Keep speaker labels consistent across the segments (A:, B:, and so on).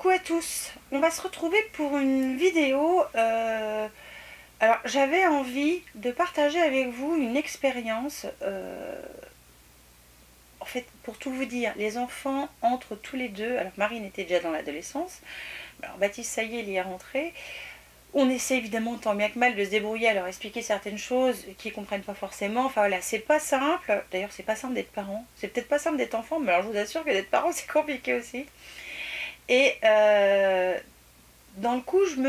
A: Coucou à tous, on va se retrouver pour une vidéo. Alors j'avais envie de partager avec vous une expérience. En fait, pour tout vous dire, les enfants entrent tous les deux. Alors Marine était déjà dans l'adolescence. Alors Baptiste, ça y est, il y est rentré. On essaie évidemment tant bien que mal de se débrouiller à leur expliquer certaines choses qu'ils ne comprennent pas forcément. Enfin voilà, c'est pas simple. D'ailleurs, c'est pas simple d'être parent. C'est peut-être pas simple d'être enfant, mais alors je vous assure que d'être parent, c'est compliqué aussi. Et dans le coup, j'ai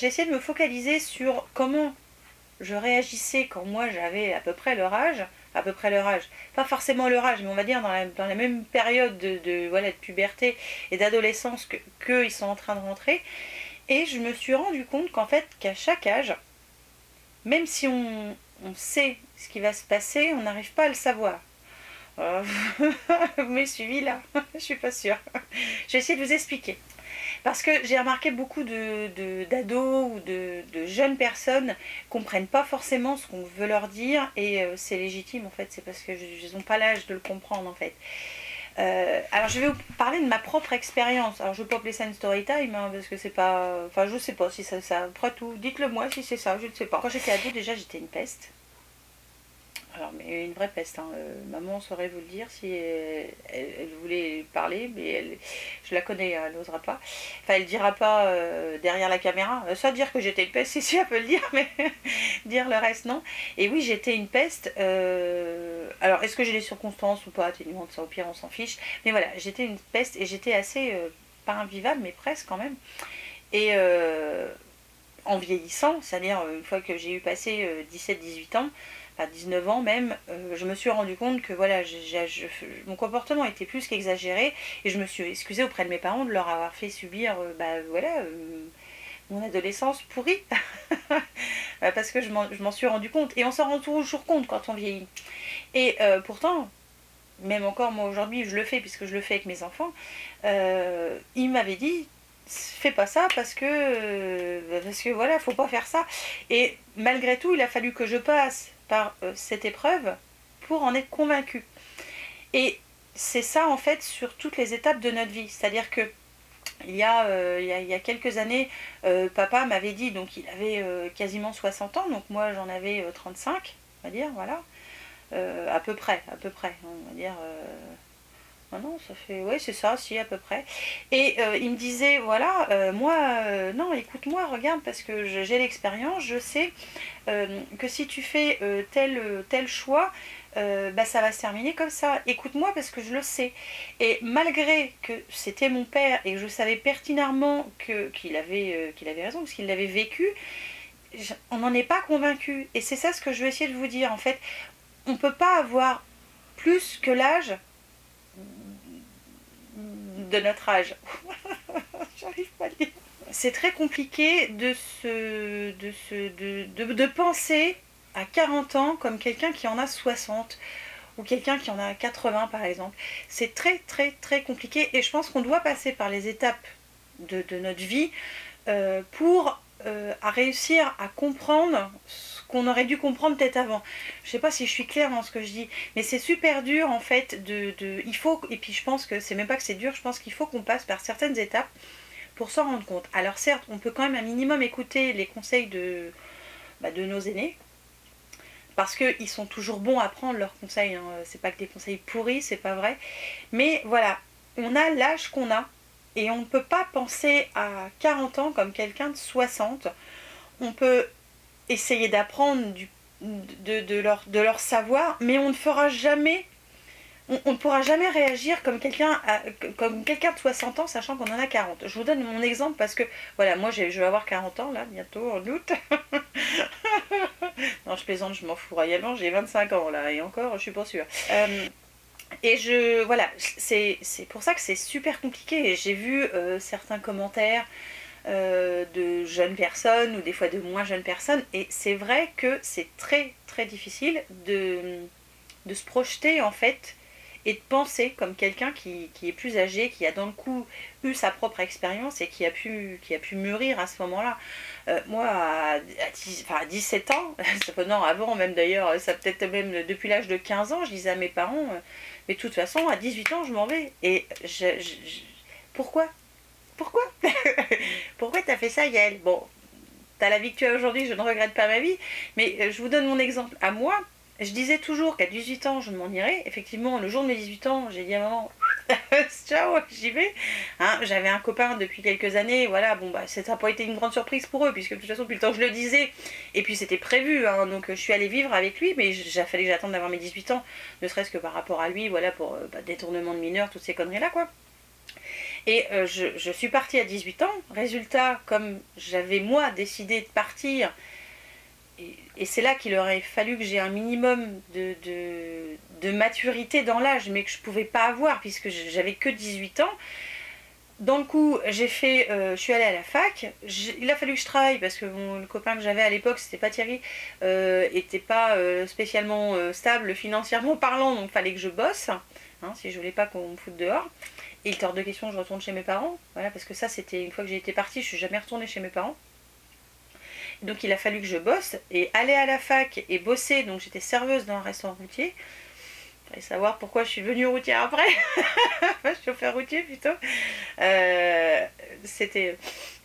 A: essayé de me focaliser sur comment je réagissais quand moi j'avais à peu près leur âge, pas forcément leur âge, mais on va dire dans la même période de puberté et d'adolescence qu'eux ils sont en train de rentrer. Et je me suis rendu compte qu'en fait, qu'à chaque âge, même si on sait ce qui va se passer, on n'arrive pas à le savoir. Vous m'avez suivi là? Je suis pas sûre. Je vais essayer de vous expliquer. Parce que j'ai remarqué beaucoup d'ados ou de jeunes personnes ne comprennent pas forcément ce qu'on veut leur dire, et c'est légitime en fait, c'est parce qu'ils n'ont pas l'âge de le comprendre en fait. Alors je vais vous parler de ma propre expérience. Alors je ne vais pas appeler ça une story time, hein, parce que c'est pas... Enfin je sais pas si ça... Après tout, dites-le moi si c'est ça, je ne sais pas. Quand j'étais ado déjà j'étais une peste. Alors, mais une vraie peste, hein. Maman saurait vous le dire si elle voulait parler, mais je la connais, elle n'osera pas. Enfin, elle dira pas derrière la caméra. Ça, dire que j'étais une peste, si elle peut le dire, mais dire le reste, non. Et oui, j'étais une peste. Alors, est-ce que j'ai des circonstances ou pas? Atténuantes, ça, au pire, on s'en fiche. Mais voilà, j'étais une peste et j'étais assez, pas invivable, mais presque quand même. Et en vieillissant, c'est-à-dire une fois que j'ai eu passé 17-18 ans, à 19 ans même, je me suis rendu compte que voilà, mon comportement était plus qu'exagéré, et je me suis excusée auprès de mes parents de leur avoir fait subir mon adolescence pourrie. Parce que je m'en suis rendu compte, et on s'en rend toujours compte quand on vieillit. Et pourtant, même encore moi aujourd'hui, je le fais puisque je le fais avec mes enfants, ils m'avaient dit fais pas ça parce que voilà, faut pas faire ça. Et malgré tout, il a fallu que je passe par cette épreuve pour en être convaincue. Et c'est ça en fait sur toutes les étapes de notre vie. C'est-à-dire que il y a quelques années, papa m'avait dit, donc il avait quasiment 60 ans, donc moi j'en avais 35, on va dire, voilà. À peu près, on va dire... Ah non, ça fait... Oui, c'est ça, si, à peu près. Et il me disait, voilà, non, écoute-moi, regarde, parce que j'ai l'expérience, je sais que si tu fais tel choix, ça va se terminer comme ça. Écoute-moi, parce que je le sais. Et malgré que c'était mon père, et que je savais pertinemment qu'il avait raison, parce qu'il l'avait vécu, on n'en est pas convaincu. Et c'est ça ce que je vais essayer de vous dire. En fait, on ne peut pas avoir plus que l'âge de notre âge. J'arrive pas à le dire. C'est très compliqué de penser à 40 ans comme quelqu'un qui en a 60 ou quelqu'un qui en a 80 par exemple. C'est très très très compliqué, et je pense qu'on doit passer par les étapes de notre vie pour à réussir à comprendre ce qu'on aurait dû comprendre peut-être avant. Je sais pas si je suis claire dans ce que je dis, mais c'est super dur en fait il faut, et puis je pense que c'est même pas que c'est dur, je pense qu'il faut qu'on passe par certaines étapes pour s'en rendre compte. Alors certes, on peut quand même un minimum écouter les conseils de nos aînés, parce qu'ils sont toujours bons à prendre leurs conseils, hein. C'est pas que des conseils pourris, c'est pas vrai, mais voilà, on a l'âge qu'on a, et on ne peut pas penser à 40 ans comme quelqu'un de 60. On peut essayer d'apprendre de leur savoir, mais on ne fera jamais, on ne pourra jamais réagir comme quelqu'un de 60 ans, sachant qu'on en a 40. Je vous donne mon exemple parce que, voilà, moi je vais avoir 40 ans, là, bientôt, en août. Non, je plaisante, je m'en fous royalement, j'ai 25 ans, là, et encore, je suis pas sûre. Et voilà, c'est pour ça que c'est super compliqué. Et j'ai vu certains commentaires de jeunes personnes ou des fois de moins jeunes personnes, et c'est vrai que c'est très très difficile de se projeter en fait et de penser comme quelqu'un qui est plus âgé, qui a dans le coup eu sa propre expérience et qui a pu mûrir à ce moment-là. Moi, à 17 ans, non, avant même d'ailleurs, ça peut-être même depuis l'âge de 15 ans, je disais à mes parents, mais de toute façon, à 18 ans, je m'en vais. Et Pourquoi? Pourquoi? Pourquoi t'as fait ça, Yael? Bon, t'as la vie que tu as aujourd'hui, je ne regrette pas ma vie, mais je vous donne mon exemple à moi. Je disais toujours qu'à 18 ans, je m'en irais. Effectivement, le jour de mes 18 ans, j'ai dit à maman, ciao, j'y vais. Hein, j'avais un copain depuis quelques années, voilà, bon, bah, ça n'a pas été une grande surprise pour eux, puisque de toute façon, depuis le temps que je le disais, et puis c'était prévu, hein, donc je suis allée vivre avec lui, mais il fallait que j'attende d'avoir mes 18 ans, ne serait-ce que par rapport à lui, voilà, pour détournement de mineurs, toutes ces conneries-là, quoi. Et je suis partie à 18 ans. Résultat, comme j'avais moi décidé de partir, et c'est là qu'il aurait fallu que j'ai un minimum de maturité dans l'âge, mais que je ne pouvais pas avoir puisque j'avais que 18 ans. Dans le coup, je suis allée à la fac. Il a fallu que je travaille parce que le copain que j'avais à l'époque, c'était pas Thierry, était pas spécialement stable financièrement parlant, donc il fallait que je bosse, hein, si je voulais pas qu'on me foute dehors. Et il était hors de question que je retourne chez mes parents, voilà, parce que ça c'était une fois que j'ai été partie, je suis jamais retournée chez mes parents. Donc il a fallu que je bosse et aller à la fac et bosser, donc j'étais serveuse dans un restaurant routier. Il fallait savoir pourquoi je suis devenue routière après, chauffeur routier plutôt. C'était,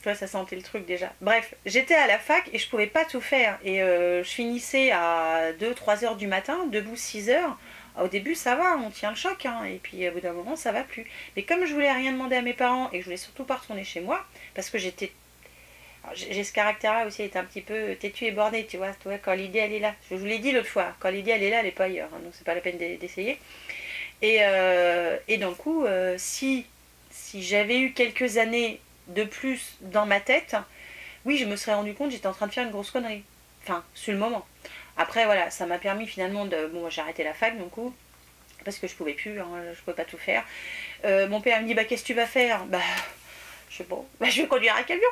A: ça sentait le truc déjà. Bref, j'étais à la fac et je pouvais pas tout faire. Et je finissais à 2-3 heures du matin, debout 6 heures. Au début ça va, on tient le choc, hein, et puis au bout d'un moment ça va plus. Mais comme je voulais rien demander à mes parents et que je voulais surtout pas retourner chez moi, parce que j'ai ce caractère-là aussi, être un petit peu têtu et borné, tu vois, quand l'idée elle est là. Je vous l'ai dit l'autre fois, quand l'idée elle est là, elle n'est pas ailleurs, hein, donc c'est pas la peine d'essayer. Et d'un coup, si j'avais eu quelques années de plus dans ma tête, oui, je me serais rendu compte que j'étais en train de faire une grosse connerie. Enfin, sur le moment. Après, voilà, ça m'a permis finalement de... Bon, moi j'ai arrêté la fac, du coup, parce que je pouvais plus, hein, je pouvais pas tout faire. Mon père me dit, bah qu'est-ce que tu vas faire? Bah, je sais pas, bah, je vais conduire un camion.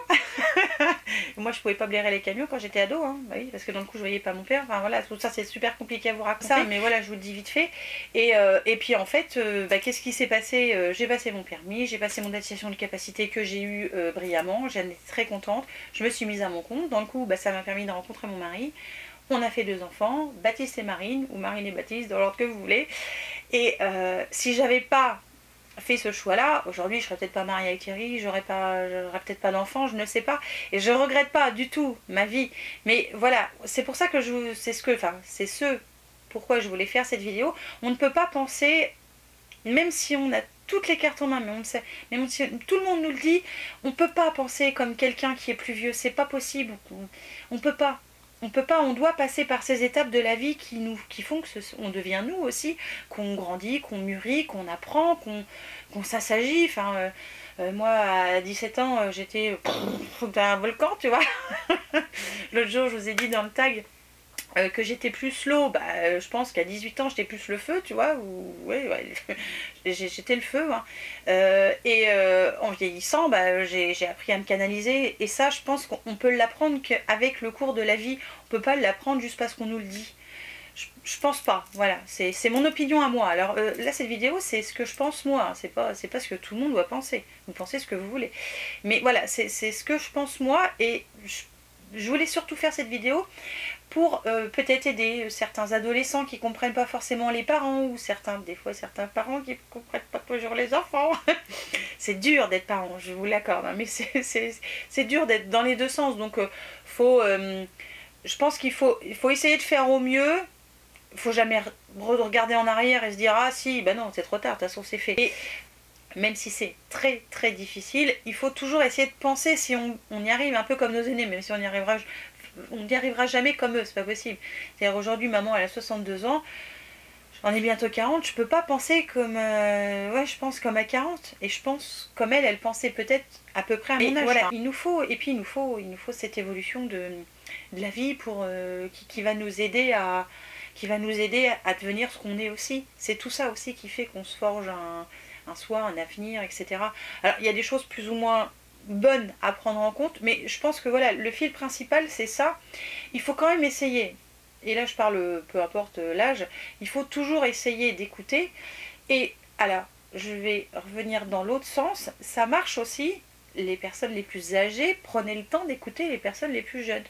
A: Moi, je pouvais pas blairer les camions quand j'étais ado, hein. Bah oui, parce que dans le coup, je voyais pas mon père. Enfin voilà, tout ça, c'est super compliqué à vous raconter. Ça, mais voilà, je vous le dis vite fait. Et puis en fait, bah, qu'est-ce qui s'est passé? J'ai passé mon permis, j'ai passé mon attestation de capacité que j'ai eu brillamment. J'en étais très contente. Je me suis mise à mon compte. Dans le coup, bah, ça m'a permis de rencontrer mon mari. On a fait 2 enfants, Baptiste et Marine, ou Marine et Baptiste, dans l'ordre que vous voulez. Et si j'avais pas fait ce choix-là, aujourd'hui je serais peut-être pas mariée avec Thierry, j'aurais peut-être pas d'enfant, je ne sais pas. Et je regrette pas du tout ma vie. Mais voilà, c'est pour ça que c'est ce pourquoi je voulais faire cette vidéo. On ne peut pas penser, même si on a toutes les cartes en main, mais on le sait, même si tout le monde nous le dit, on peut pas penser comme quelqu'un qui est plus vieux, c'est pas possible. On peut pas. On peut pas, on doit passer par ces étapes de la vie qui font que on devient nous aussi, qu'on grandit, qu'on mûrit, qu'on apprend, qu'on s'assagit. Enfin, moi, à 17 ans, j'étais un volcan, tu vois. L'autre jour, je vous ai dit dans le tag que j'étais plus l'eau. Bah, je pense qu'à 18 ans, j'étais plus le feu, tu vois. Ouais, j'étais le feu. Hein. En vieillissant, bah, j'ai appris à me canaliser. Et ça, je pense qu'on peut l'apprendre qu'avec le cours de la vie. On peut pas l'apprendre juste parce qu'on nous le dit. Je pense pas. Voilà, c'est mon opinion à moi. Alors là, cette vidéo, c'est ce que je pense moi. C'est pas ce que tout le monde doit penser. Vous pensez ce que vous voulez. Mais voilà, c'est ce que je pense moi. Et je voulais surtout faire cette vidéo pour peut-être aider certains adolescents qui ne comprennent pas forcément les parents, ou des fois certains parents qui ne comprennent pas toujours les enfants. C'est dur d'être parent, je vous l'accorde, hein, mais c'est dur d'être dans les deux sens. Donc je pense qu'il faut essayer de faire au mieux. Il ne faut jamais regarder en arrière et se dire « Ah si, ben non, c'est trop tard, de toute façon c'est fait ». Et même si c'est très très difficile, il faut toujours essayer de penser si on y arrive, un peu comme nos aînés, même si on n'y arrivera jamais comme eux, c'est pas possible. C'est-à-dire aujourd'hui, maman elle a 62 ans, j'en ai bientôt 40, je peux pas penser comme... je pense comme à 40, et je pense comme elle pensait peut-être à peu près à mon âge. Voilà, il nous faut cette évolution de la vie pour, qui va nous aider à devenir ce qu'on est aussi. C'est tout ça aussi qui fait qu'on se forge un soi, un avenir, etc. Alors il y a des choses plus ou moins bonnes à prendre en compte, mais je pense que voilà, le fil principal c'est ça. Il faut quand même essayer, et là je parle peu importe l'âge, il faut toujours essayer d'écouter. Et alors je vais revenir dans l'autre sens, ça marche aussi, les personnes les plus âgées, prenez le temps d'écouter les personnes les plus jeunes.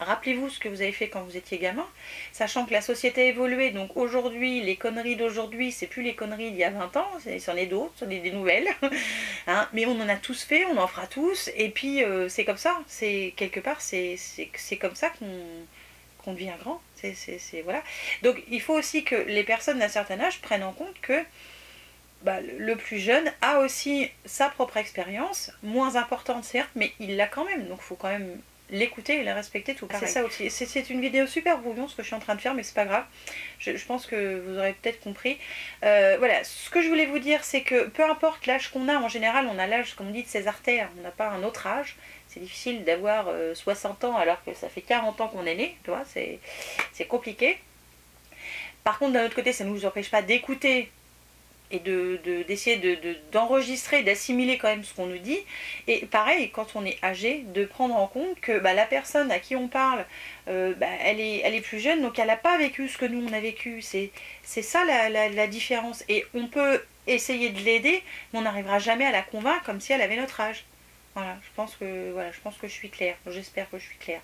A: rappelez-vous ce que vous avez fait quand vous étiez gamin, sachant que la société a évolué, donc aujourd'hui, les conneries d'aujourd'hui, c'est plus les conneries d'il y a 20 ans, c'en est d'autres, c'en est des nouvelles, hein, mais on en a tous fait, on en fera tous, et puis c'est comme ça, c'est quelque part, c'est comme ça qu'on devient grand, voilà. Donc il faut aussi que les personnes d'un certain âge prennent en compte que le plus jeune a aussi sa propre expérience, moins importante certes, mais il l'a quand même, donc il faut quand même l'écouter et la respecter tout pareil. C'est ça aussi, c'est une vidéo super brouillon ce que je suis en train de faire, mais c'est pas grave, je pense que vous aurez peut-être compris. Voilà, ce que je voulais vous dire, c'est que peu importe l'âge qu'on a, en général on a l'âge, comme on dit, de ses artères, on n'a pas un autre âge. C'est difficile d'avoir 60 ans alors que ça fait 40 ans qu'on est né, tu vois, c'est compliqué. Par contre, d'un autre côté, ça ne nous empêche pas d'écouter et d'essayer d'enregistrer, d'assimiler quand même ce qu'on nous dit. Et pareil, quand on est âgé, de prendre en compte que la personne à qui on parle, elle est plus jeune, donc elle n'a pas vécu ce que nous on a vécu. C'est ça la différence. Et on peut essayer de l'aider, mais on n'arrivera jamais à la convaincre comme si elle avait notre âge. Voilà, je pense que je suis claire. J'espère que je suis claire.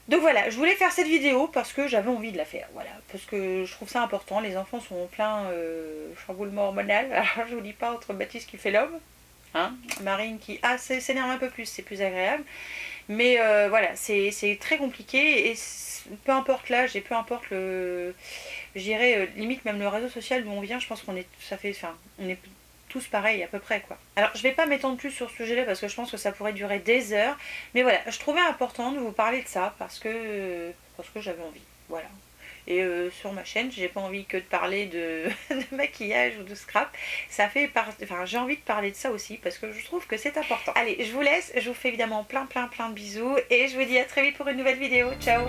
A: Donc voilà, je voulais faire cette vidéo parce que j'avais envie de la faire, voilà, parce que je trouve ça important, les enfants sont en plein chamboulement hormonal, alors je vous dis pas entre Baptiste qui fait l'homme, hein, Marine qui s'énerve un peu plus, c'est plus agréable, mais voilà, c'est très compliqué, et peu importe l'âge et peu importe je dirais limite même le réseau social d'où on vient, je pense qu'on est, on est tous pareils à peu près quoi. Alors je vais pas m'étendre plus sur ce sujet là parce que je pense que ça pourrait durer des heures, mais voilà, je trouvais important de vous parler de ça parce que j'avais envie, voilà. Et sur ma chaîne, j'ai pas envie que de parler de maquillage ou de scrap, j'ai envie de parler de ça aussi parce que je trouve que c'est important. Allez, je vous laisse, je vous fais évidemment plein de bisous et je vous dis à très vite pour une nouvelle vidéo. Ciao.